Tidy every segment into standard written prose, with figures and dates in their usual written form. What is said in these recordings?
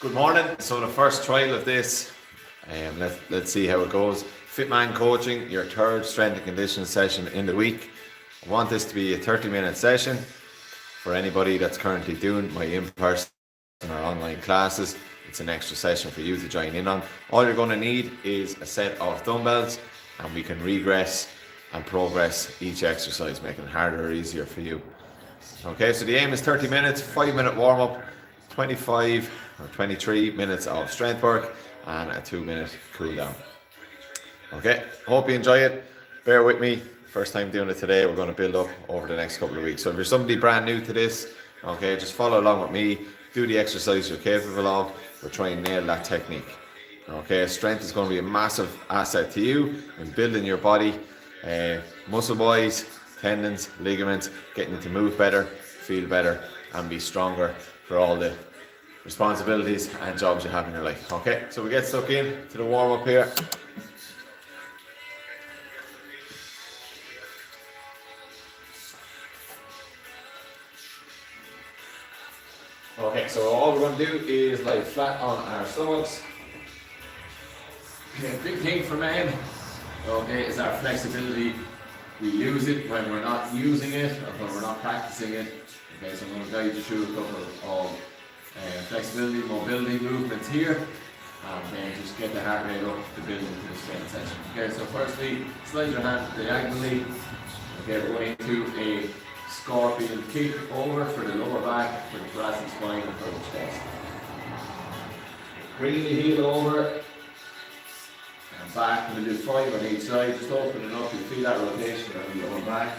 Good morning. So the first trial of this, let's see how it goes. Fitman coaching, your third strength and conditioning session in the week. I want this to be a 30-minute session for anybody that's currently doing my in-person or online classes. It's an extra session for you to join in on. All you're going to need is a set of dumbbells, and we can regress and progress each exercise, making it harder or easier for you. Okay, so the aim is 30 minutes, 5-minute warm-up, 25 or 23 minutes of strength work, and a 2-minute cool down. Okay, hope you enjoy it. Bear with me. First time doing it today. We're going to build up over the next couple of weeks. So if you're somebody brand new to this, okay, just follow along with me. Do the exercise you're capable of. We're trying to nail that technique. Okay, strength is going to be a massive asset to you in building your body, muscle-wise, tendons, ligaments, getting you to move better, feel better, and be stronger for all the responsibilities and jobs you have in your life. Okay, so we get stuck in to the warm-up here. Okay, so all we're going to do is lie flat on our stomachs. Okay, big thing for men, okay, is our flexibility. We lose it when we're not using it or when we're not practicing it. Okay, so I'm going to guide you through a couple of flexibility, mobility movements here, and then just get the heart rate up to build into the strength session. Okay, so firstly, slide your hand diagonally. Okay, we're going into a scorpion kick over for the lower back, for the thoracic spine, and for the chest. Bring the heel over and back. We'll do 5 on each side. Just open it up. You feel that rotation around the lower back.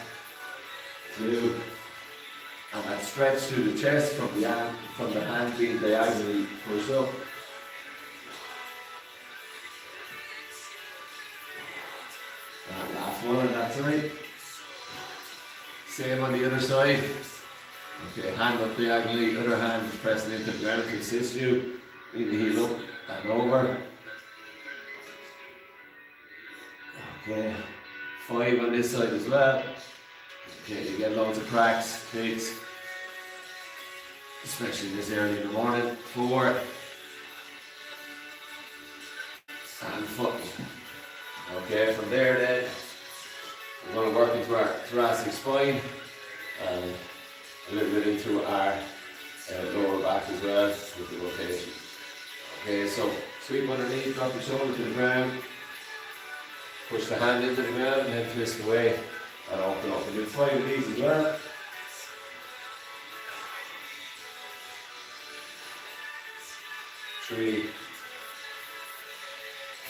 2. And that stretch through the chest from the hand being diagonally pushed up. And last one on that side. Same on the other side. Okay, hand up diagonally, other hand is pressing into the ground to assist you. Bring the heel up and over. Okay, 5 on this side as well. Okay, you get loads of cracks, kicks, especially this early in the morning. 4 and foot. Okay, from there then, we're going to work into our thoracic spine and a little bit into our lower back as well with the rotation. Okay, so sweep underneath, drop your shoulder to the ground, push the hand into the ground and then twist away and open up. We'll do 5 of these as well. Three,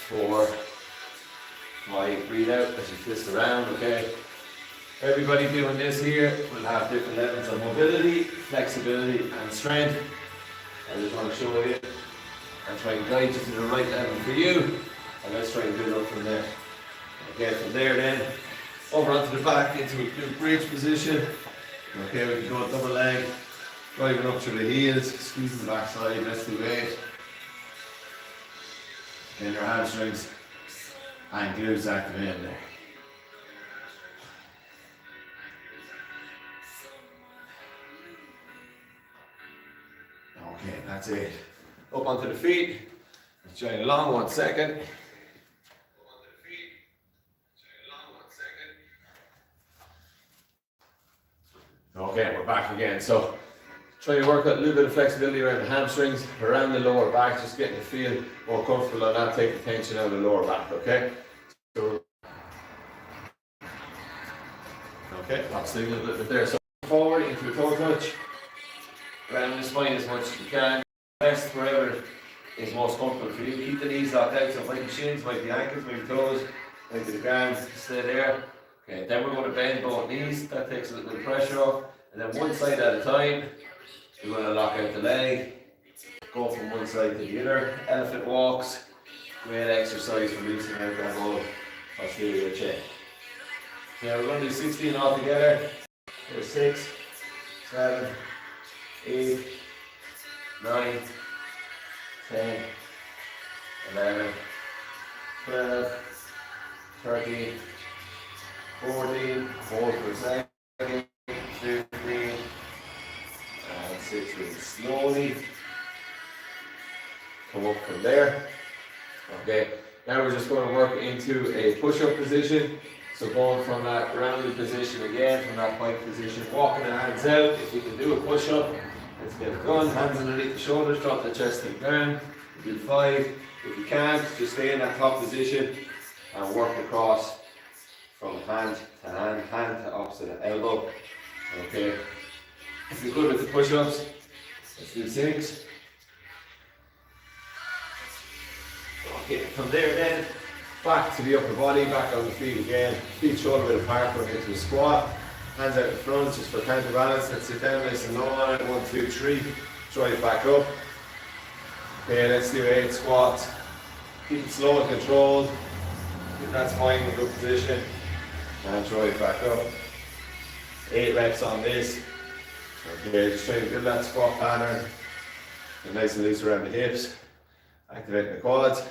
4, 5. Breathe out as you twist around, okay? Everybody doing this here will have different levels of mobility, flexibility, and strength. I just want to show you and try and guide you to the right level for you. And let's try and build up from there. Okay, from there then, over onto the back into a good bridge position. Okay, we can go double leg, driving up through the heels, squeezing the back side, let's do 8. Then your hamstrings and glutes activated there. Okay, that's it. Up onto the feet. Let's join along 1 second. Okay, we're back again. So try to work out a little bit of flexibility around the hamstrings, around the lower back, just getting you feel more comfortable and not take the tension out of the lower back, okay? So, okay, I'll stay a little bit there. So forward into the toe touch, around the spine as much as you can. Rest wherever is most comfortable for you. Keep the knees locked out, so it might be shins, might be ankles, might be toes, might be the ground, stay there. Okay, then we're going to bend both knees, that takes a little bit of pressure off, and then one side at a time, we're going to lock out the leg, go from one side to the other. Elephant walks, great exercise for loosening out that whole posterior chain. Okay, we're going to do 16 altogether. There's 6, 7, 8, 9, 10, 11, 12, 13, 14, hold for a second, 15, and 16. Slowly come up from there. Okay, now we're just going to work into a push-up position. So going from that rounded position again, from that pike position, walking the hands out. If you can do a push-up, let's get it done. Hands underneath the shoulders, drop the chest to the ground. Do 5. If you can't, just stay in that top position and work across from hand to hand, hand to opposite elbow. Okay. If you're good with the push-ups, let's do 6. Okay, from there then, back to the upper body, back on the feet again. Feet shoulder width apart, going into a squat. Hands out in front, just for counterbalance. Let's sit down nice and low on it. 1, 2, 3. Drive back up. Okay, let's do 8 squats. Keep it slow and controlled. Keep that spine in a good position. And drive back up. 8 reps on this. Okay, just trying to build that squat pattern. Get nice and loose around the hips. Activating the quads.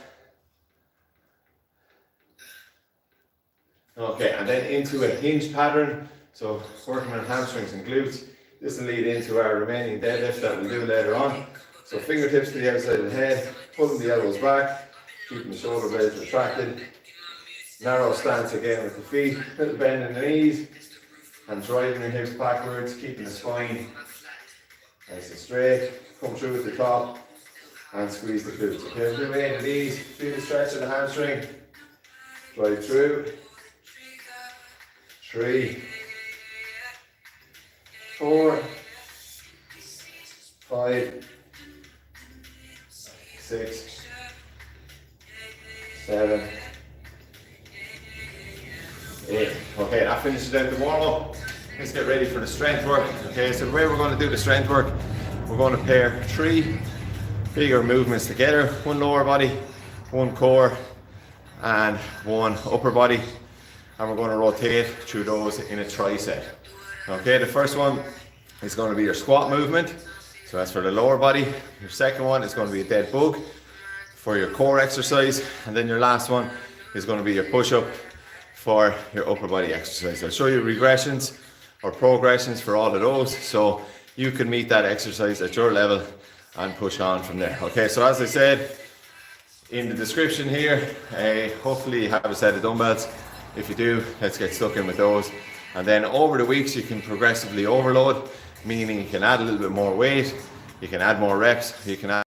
Okay, and then into a hinge pattern. So working on hamstrings and glutes. This will lead into our remaining deadlift that we'll do later on. So fingertips to the outside of the head, pulling the elbows back, keeping the shoulder blades retracted. Narrow stance again with the feet, little bend in the knees, and driving your hips backwards, keeping the spine nice and straight. Come through at the top and squeeze the glutes. Okay, do 8 of these, feel the stretch of the hamstring. Drive through. 3, 4, 5, 6, 7, 8. Okay, that finishes out the warm-up. Let's get ready for the strength work. Okay, so the way we're going to do the strength work, we're going to pair 3 bigger movements together. 1 lower body, 1 core, and 1 upper body. And we're going to rotate through those in a tricep. Okay, the first one is going to be your squat movement. So that's for the lower body. Your second one is going to be a dead bug for your core exercise. And then your last one is going to be your push-up for your upper body exercise. I'll show you regressions or progressions for all of those. So you can meet that exercise at your level and push on from there. Okay, so as I said in the description here, hopefully you have a set of dumbbells. If you do, let's get stuck in with those. And then over the weeks, you can progressively overload, meaning you can add a little bit more weight, you can add more reps, you can add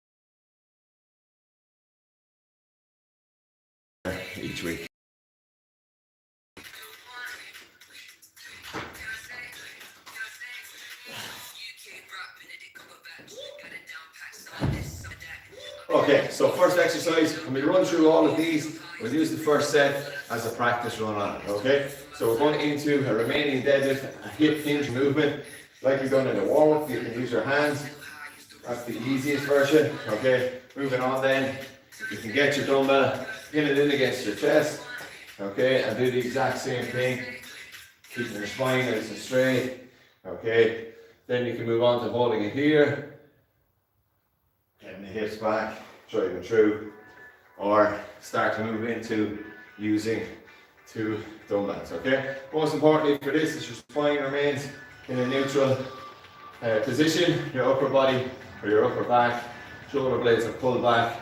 each week. Okay, so first exercise, when we run through all of these, we'll use the first set as a practice run on it, okay? So we're going into a remaining deadlift, a hip hinge movement. Like we've done in the warm-up, you can use your hands. That's the easiest version, okay? Moving on then, you can get your dumbbell, pin it in against your chest, okay? And do the exact same thing, keeping your spine nice and straight, okay? Then you can move on to holding it here, getting the hips back, driving through, or start to move into using 2 dumbbells, okay? Most importantly for this is your spine remains in a neutral position, your upper body or your upper back, shoulder blades are pulled back,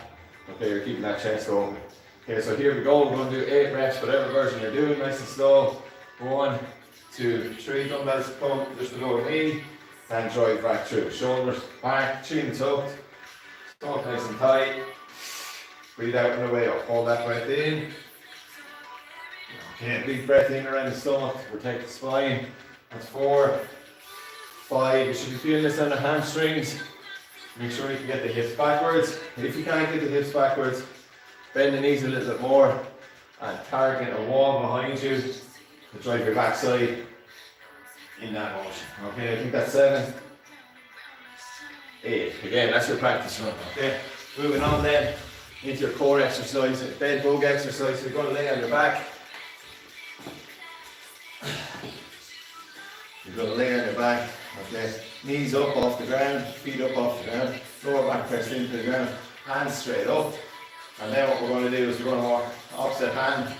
okay, you're keeping that chest open. Okay, so here we go, we're going to do 8 reps, whatever version you're doing, nice and slow. 1, 2, 3, dumbbells come just below the knee, and drive back through. Shoulders back, chin tucked, stomach nice and tight. Breathe out on the way up, hold that breath in. Okay, big breath in around the stomach to protect the spine. That's 4, 5, you should be feeling this on the hamstrings. Make sure you can get the hips backwards. If you can't get the hips backwards, bend the knees a little bit more and target a wall behind you to drive your backside in that motion. Okay, I think that's 7, 8. Again, that's your practice run. Okay, moving on then into your core exercise, a dead bug exercise. So you're going to lay on your back. You're going to lay on your back, okay? Knees up off the ground, feet up off the ground, lower back pressed into the ground, hands straight up. And then what we're going to do is we're going to walk opposite hand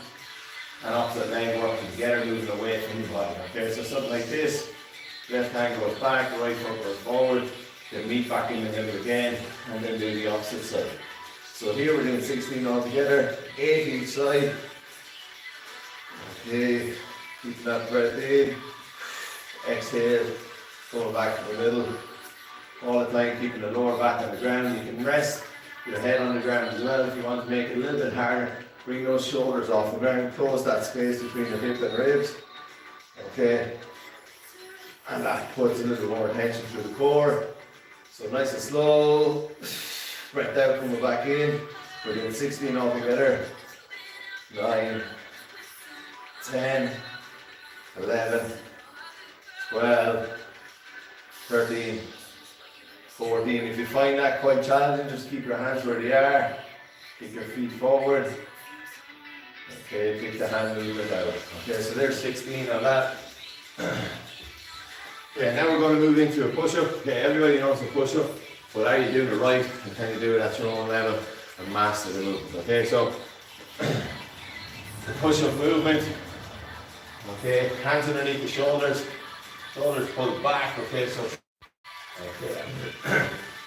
and opposite leg working together, moving away from the body, okay? So something like this, left hand goes back, right foot goes forward, then meet back in the middle again, and then do the opposite side. So here we're doing 16 altogether, 8 each side. Okay, keep that breath in. Exhale, going back to the middle. All the time keeping the lower back on the ground. You can rest your head on the ground as well if you want to make it a little bit harder. Bring those shoulders off the ground, close that space between the hip and ribs. Okay, and that puts a little more tension through the core. So nice and slow. Breath out, coming back in. We're doing 16 altogether. 9, 10, 11, 12, 13, 14. If you find that quite challenging, just keep your hands where they are. Kick your feet forward. Okay, kick the hand movement out. Okay, so there's 16 on that. Okay, now we're going to move into a push-up. Okay, everybody knows a push-up, but are you doing it right? And can you do it at your own level and master the movement? Okay, so the push-up movement. Okay, hands underneath the shoulders, shoulders pulled back. Okay, so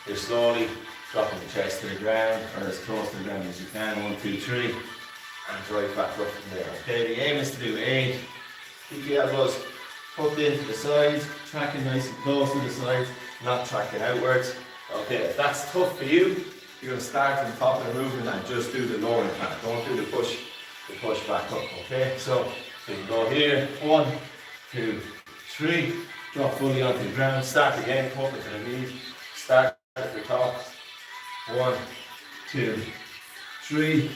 you're slowly dropping the chest to the ground, or as close to the ground as you can. 1, 2, 3, and right back up from there. Okay, the aim is to do 8. Keep the elbows hooked into the sides, tracking nice and close to the sides, not tracking outwards. Okay, if that's tough for you, you're going to start from the top of the movement and just do the lower impact. Don't do the push back up. Okay, so you can go here. 1, 2, 3. Drop fully onto the ground. Start again. Come up into the knees. Start at the top. 1, 2, 3.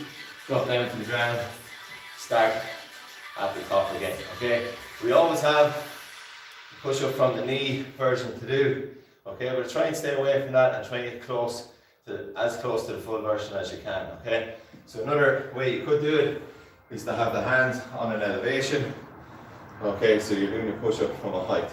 Drop down to the ground. Start at the top again. Okay. We always have a push up from the knee version to do. Okay, but try and stay away from that and try and get as close to the full version as you can. Okay. So another way you could do it is to have the hands on an elevation. Okay, so you're doing a push up from a height.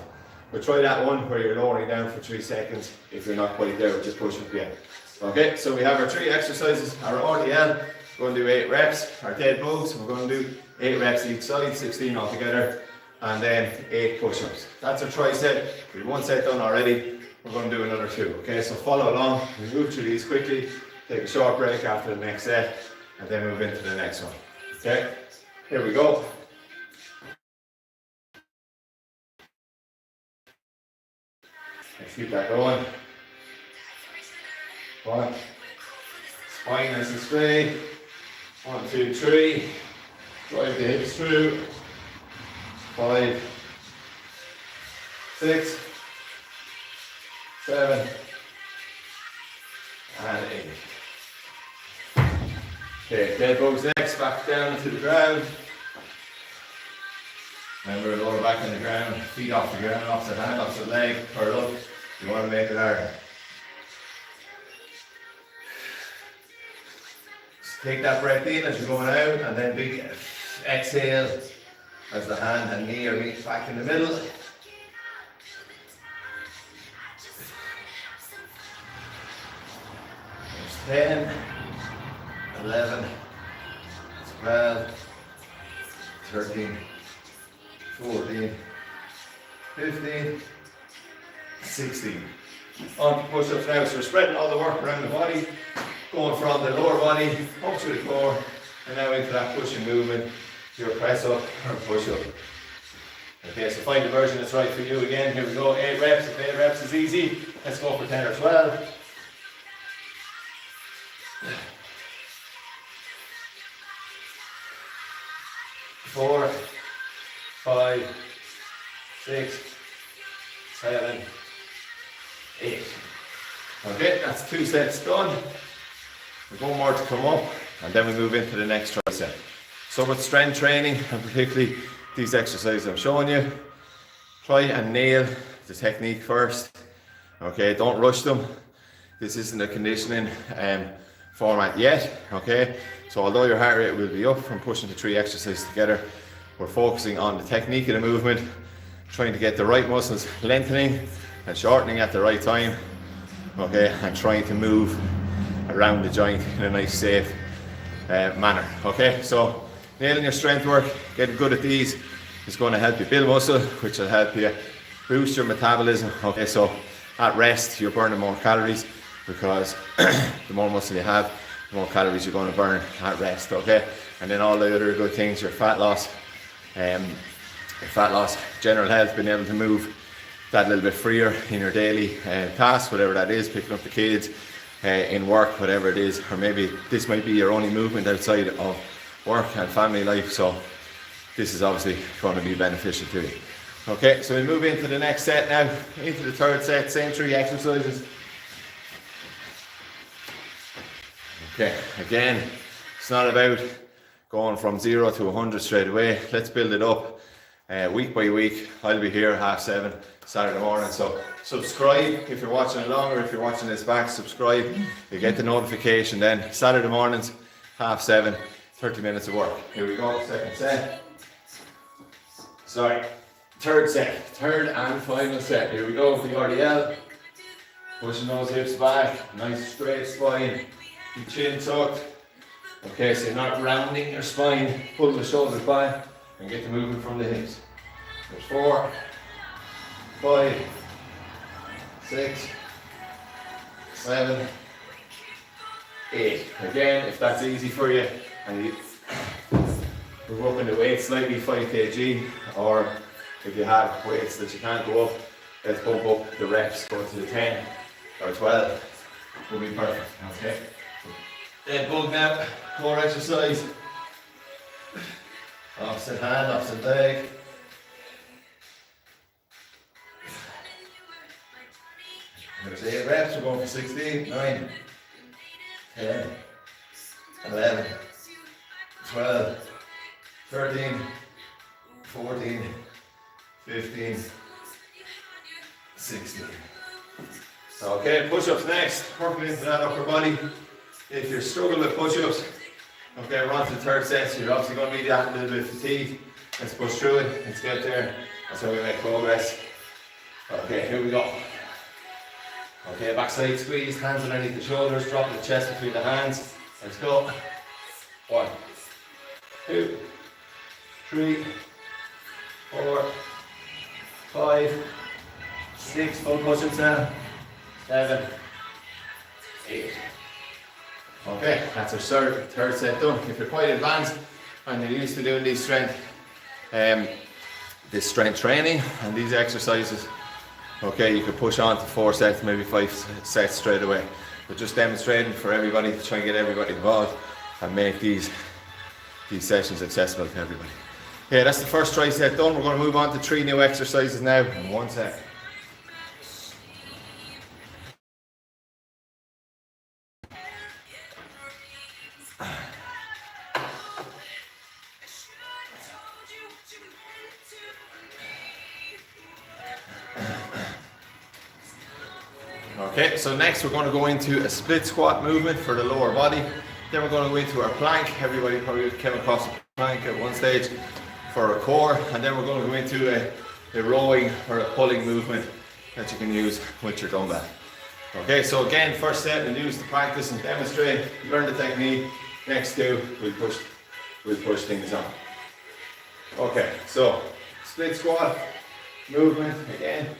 But try that one where you're lowering down for 3 seconds. If you're not quite there, just push up again. Okay, so we have our 3 exercises. Our RDL, we're going to do 8 reps. Our dead bugs, we're going to do 8 reps each side, 16 altogether. And then 8 push-ups. That's our tricep. We've 1 set done already. We're going to do another 2. Okay, so follow along. We move through these quickly. Take a short break after the next set, and then move into the next one. Okay, here we go. Let's keep that going. 1. Spine nice and straight. 1, 2, 3. Drive the hips through. 5, 6, 7, and 8. Okay, dead bugs next, back down to the ground. Remember, lower back on the ground, feet off the ground, opposite hand, opposite leg, curl up. You want to make it harder. Just take that breath in as you're going out, and then big exhale as the hand and knee are meet back in the middle. There's 10, 11, 12, 13, 14, 15, 16. On to push-ups now, so we're spreading all the work around the body, going from the lower body up to the core, and now into that pushing movement, your press up or push up. Okay, so find the version that's right for you again. Here we go, 8 reps. If 8 reps is easy, let's go for 10 or 12. Four, 5, 6, 7, 8. Okay, that's 2 sets done. We've 1 more to come up, and then we move into the next tricep. So with strength training, and particularly these exercises I'm showing you, try and nail the technique first. Okay, don't rush them. This isn't a conditioning format yet. Okay, so although your heart rate will be up from pushing the 3 exercises together, we're focusing on the technique of the movement, trying to get the right muscles lengthening and shortening at the right time. Okay, and trying to move around the joint in a nice, safe manner. Okay, so nailing your strength work, getting good at these is going to help you build muscle, which will help you boost your metabolism. Okay, so at rest you're burning more calories because the more muscle you have, the more calories you're going to burn at rest, okay? And then all the other good things, your fat loss, general health, being able to move that little bit freer in your daily tasks, whatever that is, picking up the kids, in work, whatever it is, or maybe this might be your only movement outside of work and family life, so this is obviously going to be beneficial to you. Okay, so we move into the next set now, into the third set, same 3 exercises. Okay, again, it's not about going from 0 to 100 straight away. Let's build it up week by week. I'll be here 7:30 Saturday morning, so subscribe if you're watching along, or if you're watching this back, subscribe. You get the notification then. Saturday mornings, 7:30, 30 minutes of work. Here we go, second set. Sorry, third set, third and final set. Here we go for the RDL. Pushing those hips back, nice straight spine, your chin tucked. Okay, so you're not rounding your spine, pull the shoulders back and get the movement from the hips. There's 4, 5, 6, 7, 8. Again, if that's easy for you, and you move up in the weight slightly, 5 kg, or if you have weights that you can't go up, let's bump up the reps, go to the 10 or 12, will be perfect, okay? Dead bug now, core exercise. Opposite hand, opposite leg. There's 8 reps, we're going for 16, 9, 10, 11, 12, 13, 14, 15, 16. Okay, push-ups next. Working into that upper body. If you're struggling with push-ups, okay, we're on to the third set, so you're obviously going to be that little bit fatigued. Let's push through it, let's get there. That's how we make progress. Okay, here we go. Okay, backside squeeze, hands underneath the shoulders, drop the chest between the hands. Let's go. 1, 2, 3, 4, 5, 6, full push-ups now. 7, 8. Okay, that's our third set done. If you're quite advanced and you're used to doing these this strength training and these exercises, okay, you could push on to 4 sets, maybe 5 sets straight away. But just demonstrating for everybody to try and get everybody involved and make these sessions accessible to everybody. Yeah, that's the first tricep done. We're going to move on to 3 new exercises now in 1 set. Okay, so next we're going to go into a split squat movement for the lower body. Then we're going to go into our plank. Everybody probably came across a plank at one stage for a core. And then we're going to go into a rowing or a pulling movement that you can use with your dumbbell. Okay, so again, first set we'll use to practice and demonstrate, learn the technique. Next two, we'll push things on. Okay, so split squat movement again.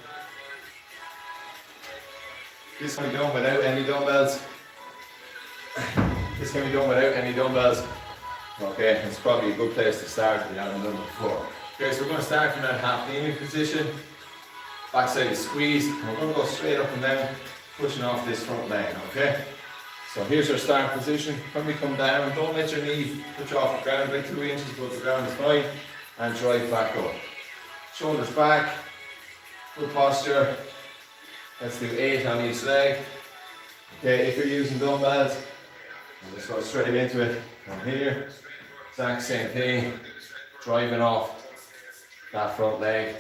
This can be done without any dumbbells. This can be done without any dumbbells. Okay, it's probably a good place to start if you haven't done it before. Okay, so we're going to start from that half kneeling position. Backside is squeeze. We're going to go straight up and down, pushing off this front leg, okay? So here's our start position. When we come down, don't let your knee touch off the ground, about 2 inches above the ground is fine, and drive back up. Shoulders back, good posture. Let's do 8 on each leg. Okay, if you're using dumbbells, we'll just go straight into it from here. Exact same thing, driving off that front leg.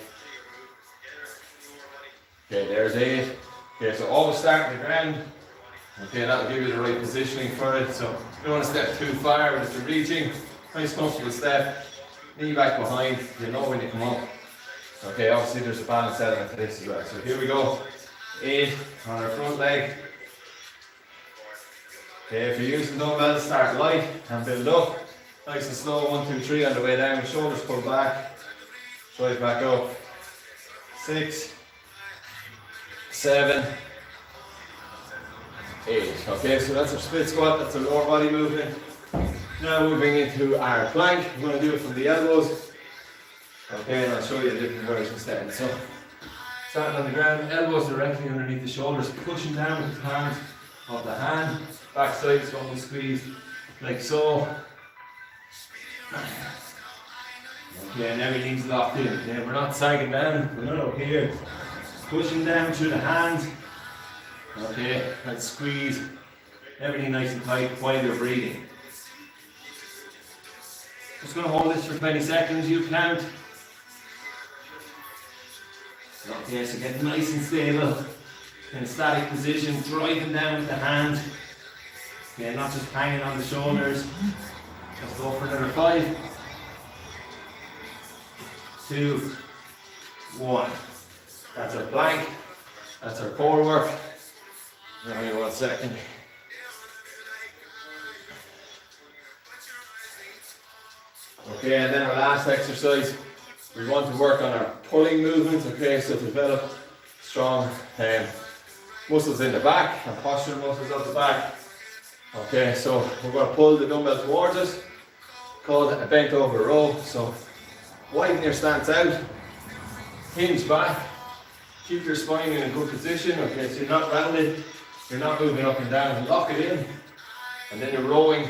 Okay, there's 8. Okay, so always start on the ground. Okay, that'll give you the right positioning for it. So you don't want to step too far, but if you're reaching, nice comfortable step, knee back behind, you know when you come up. Okay, obviously there's a balance element to this as well. So here we go. 8 on our front leg. Okay, if you're using dumbbells, start light and build up. Nice and slow, 1, 2, 3 on the way down. Shoulders pull back, drive back up. 6, 7, 8. Okay, so that's our split squat, that's our lower body movement. Now moving into our plank, we're going to do it from the elbows. Okay, and I'll show you a different version then. So, starting on the ground, elbows directly underneath the shoulders, pushing down with the palms of the hand. Back side is going to squeeze like so. Okay, and everything's locked in. Okay, we're not sagging down, we're not up here. Pushing down through the hand. Okay, and squeeze. Everything nice and tight while you're breathing. Just going to hold this for 20 seconds, you count. Okay, so get nice and stable in a static position, driving down with the hand. Okay, not just hanging on the shoulders. Let's go for another 5, 2, 1. That's our plank. That's our core work. Give me 1 second. Okay, and then our last exercise, we want to work on our pulling movements. Okay, so develop strong muscles in the back, and postural muscles at the back. Okay, so we're going to pull the dumbbell towards us, called a bent over row. So widen your stance out, hinge back, keep your spine in a good position. Okay, so you're not rounded, you're not moving up and down, lock it in, and then you're rowing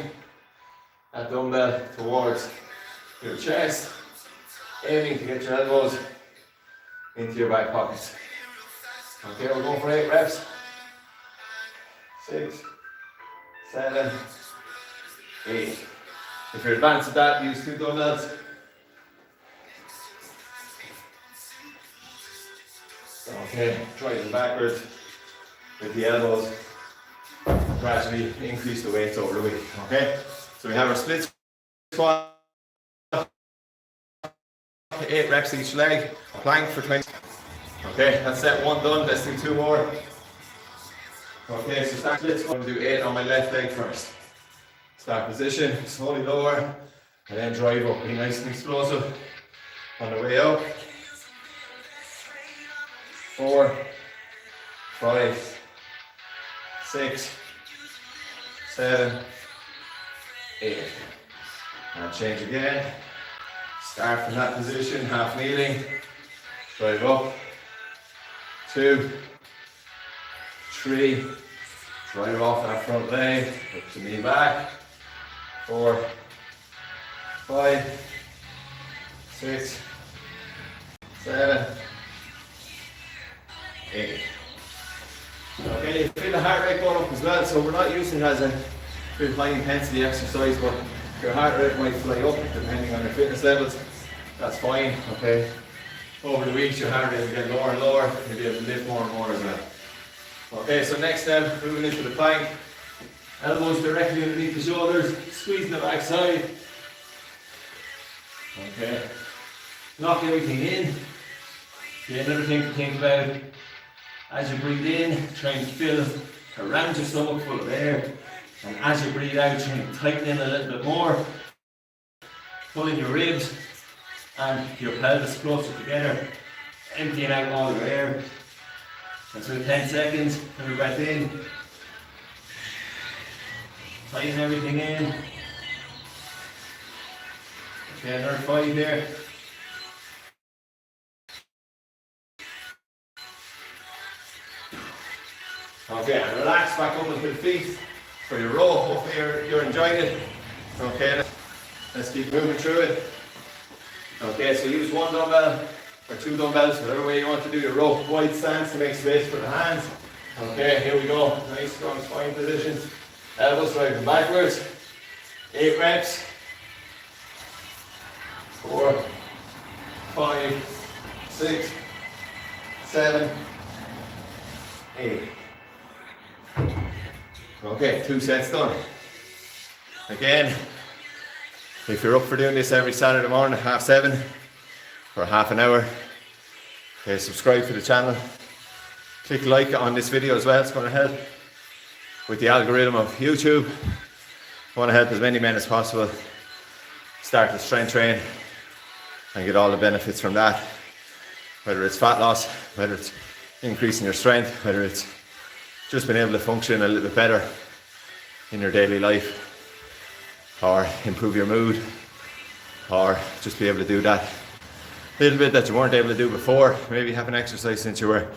that dumbbell towards your chest, aiming to get your elbows into your back pockets. Okay, we're going for 8 reps. 6, 7, 8. If you're advanced at that, use 2 dumbbells. Okay, driving backwards with the elbows. Gradually increase the weights over the week. Okay, so we have our split squat. 8 reps each leg, plank for 20. Okay, that's set 1 done. Let's do 2 more. Okay, so start splits. I'm going to do 8 on my left leg first. Start position, slowly lower, and then drive up. Be nice and explosive on the way up. 4, 5, 6, 7, 8. And change again. Start from that position, half kneeling, drive up, 2, 3, drive off that front leg, put the knee back, 4, 5, 6, 7, 8. Okay, you feel the heart rate going up as well, so we're not using it as a very high intensity exercise, but your heart rate might fly up depending on your fitness levels. That's fine, okay. Over the weeks your heart rate will get lower and lower, you'll be able to lift more and more as well. Okay, so next step, moving into the plank. Elbows directly underneath the shoulders, squeezing the back side. Okay. Lock everything in. Okay, another thing to think about, as you breathe in, try and fill around your stomach full of air. And as you breathe out, try and tighten in a little bit more. Pull in your ribs and your pelvis closer together. Emptying out all your air. That's for 10 seconds. Another breath in. Tighten everything in. Okay, another 5 here. Okay, and relax back up into the feet for your row. Hopefully you're enjoying it. Okay, let's keep moving through it. Okay, so use 1 dumbbell or 2 dumbbells, whatever way you want to do your row. Wide stance to make space for the hands. Okay, here we go. Nice strong spine positions. Elbows driving backwards. 8 reps. 4, 5, 6, 7, 8. Okay, 2 sets done. Again, if you're up for doing this every Saturday morning at 7:30 for half an hour, okay, subscribe to the channel. Click like on this video as well, it's going to help with the algorithm of YouTube. I want to help as many men as possible start to strength train and get all the benefits from that. Whether it's fat loss, whether it's increasing your strength, whether it's just being able to function a little bit better in your daily life, or improve your mood, or just be able to do that little bit that you weren't able to do before. Maybe you haven't exercised since you were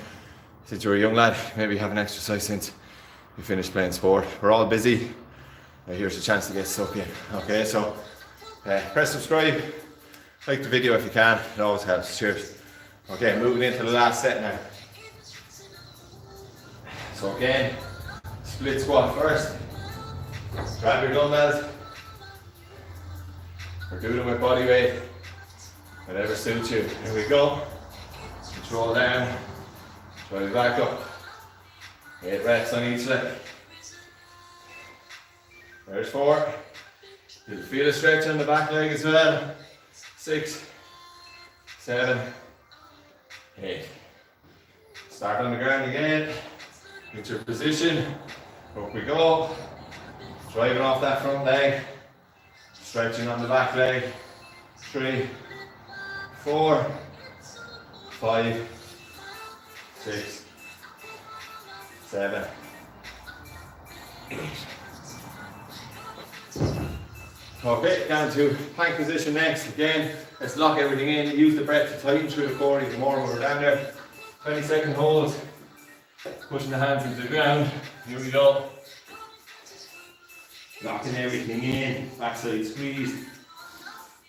a young lad. Maybe you haven't exercised since you finished playing sport. We're all busy. Here's a chance to get stuck in. Okay, so press subscribe, like the video if you can. It always helps. Cheers. Okay, moving into the last set now. So again, split squat first. Grab your dumbbells. Or do them with body weight. Whatever suits you. Here we go. Control down. Drive back up. 8 reps on each leg. There's 4. You'll feel a stretch on the back leg as well. 6, 7, 8. Start on the ground again. Get your position. Up we go. Driving off that front leg. Stretching on the back leg. 3, 4, 5, 6, 7, 8. Okay, down to plank position next. Again, let's lock everything in. Use the breath to tighten through the core even more when we're down there. 20-second hold. Pushing the hands into the ground. Here we go. Locking everything in. Backside squeeze.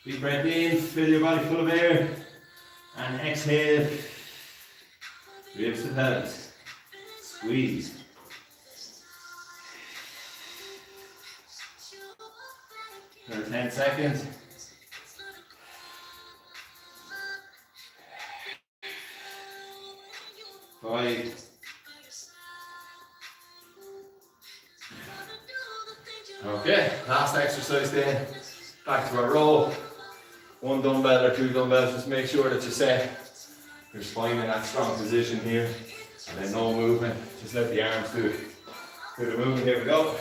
Big breath in. Fill your body full of air. And exhale. Ribs to pelvis. Squeeze. For 10 seconds. Five. Okay, last exercise then. Back to our row. 1 dumbbell or 2 dumbbells. Just make sure that you set your spine in that strong position here. And then no movement. Just let the arms do the movement. Here we go.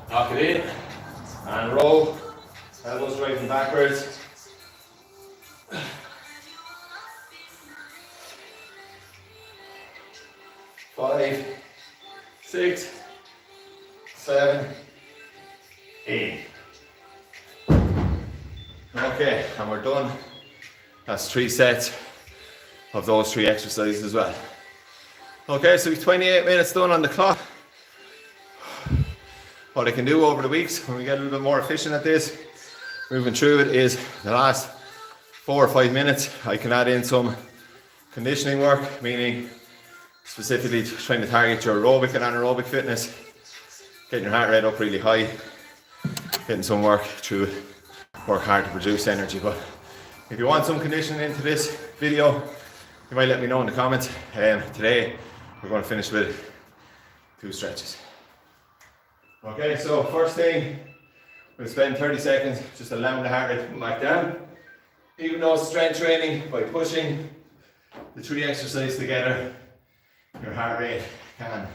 Lock it in. And row. Elbows straight and backwards. 5, 6, 7, 8. Okay, and we're done. That's 3 sets of those 3 exercises as well. Okay, so we've 28 minutes done on the clock. What I can do over the weeks when we get a little bit more efficient at this, moving through it, is the last 4 or 5 minutes I can add in some conditioning work, meaning specifically trying to target your aerobic and anaerobic fitness, getting your heart rate up really high, getting some work through, work hard to produce energy. But if you want some conditioning into this video, you might let me know in the comments. Today we're going to finish with 2 stretches. Okay, so first thing, we'll spend 30 seconds just allowing the heart rate to come back down. Even though it's strength training, by pushing the 3 exercises together, your heart rate can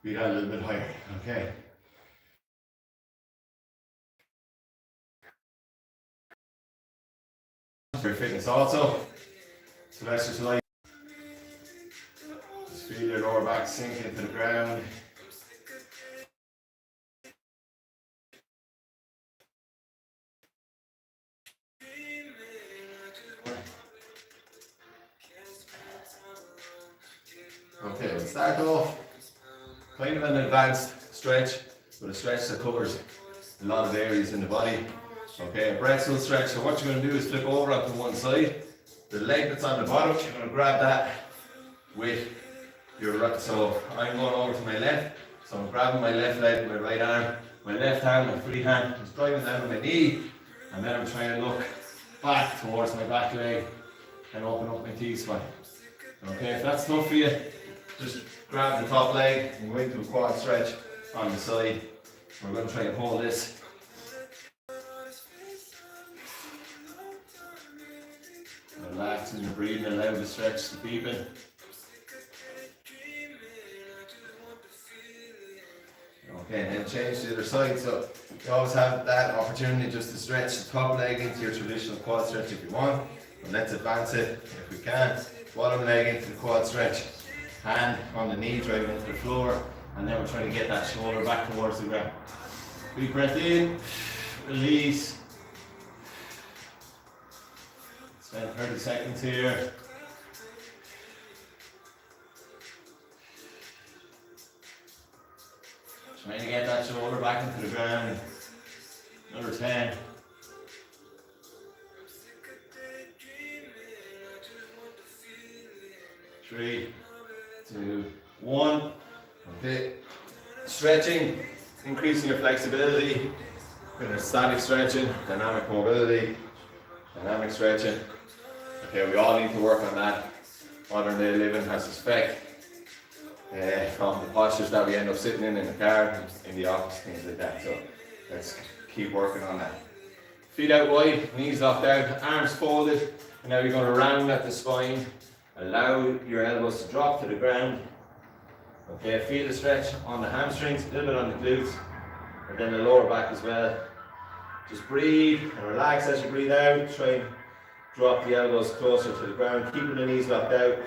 be that a little bit higher. Okay. Your fitness also. So let's just feel your lower back sink into the ground. Okay, we'll start off kind of an advanced stretch, but a stretch that covers a lot of areas in the body. Okay, a pretzel stretch. So what you're going to do is flip over onto one side. The leg that's on the bottom, you're going to grab that with your right. So I'm going over to my left. So I'm grabbing my left leg with my right arm, my left hand, my free hand, just driving down on my knee, and then I'm trying to look back towards my back leg and open up my T-spine. Okay, if that's tough for you, just grab the top leg and go into a quad stretch on the side. We're going to try and hold this. Relax in your breathing, allow the stretch to deepen. Okay, and then change to the other side. So you always have that opportunity just to stretch the top leg into your traditional quad stretch if you want. And let's advance it if we can. Bottom leg into the quad stretch. Hand on the knee, driving into the floor. And then we're trying to get that shoulder back towards the ground. Big breath in, release. Spend 30 seconds here. Trying to get that shoulder back into the ground. Another 10. 3, 2, 1. Okay. Stretching, increasing your flexibility. Static stretching, dynamic mobility, dynamic stretching. Okay, we all need to work on that. Modern day living has this effect from the postures that we end up sitting in the car, in the office, things like that. So let's keep working on that. Feet out wide, knees locked out, arms folded. And now you're going to round at the spine. Allow your elbows to drop to the ground. Okay, feel the stretch on the hamstrings, a little bit on the glutes, and then the lower back as well. Just breathe and relax as you breathe out. Try and drop the elbows closer to the ground, keeping the knees locked out.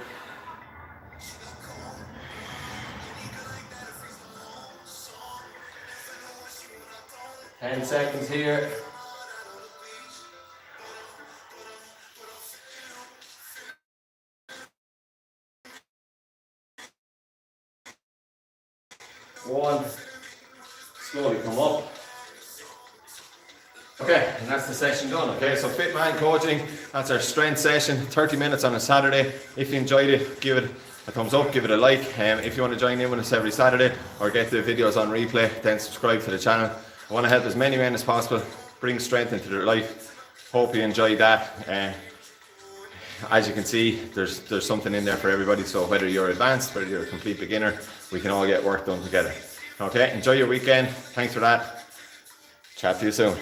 Ten seconds here. One. Slowly come up. Okay, and that's the session done. Okay, so Fit Man Coaching, that's our strength session, 30 minutes on a Saturday. If you enjoyed it, give it a thumbs up, give it a like. If you want to join in with us every Saturday or get the videos on replay, then subscribe to the channel. I want to help as many men as possible bring strength into their life. Hope you enjoyed that. As you can see, there's something in there for everybody. So whether you're advanced, whether you're a complete beginner, we can all get work done together. Okay, enjoy your weekend. Thanks for that. Chat to you soon.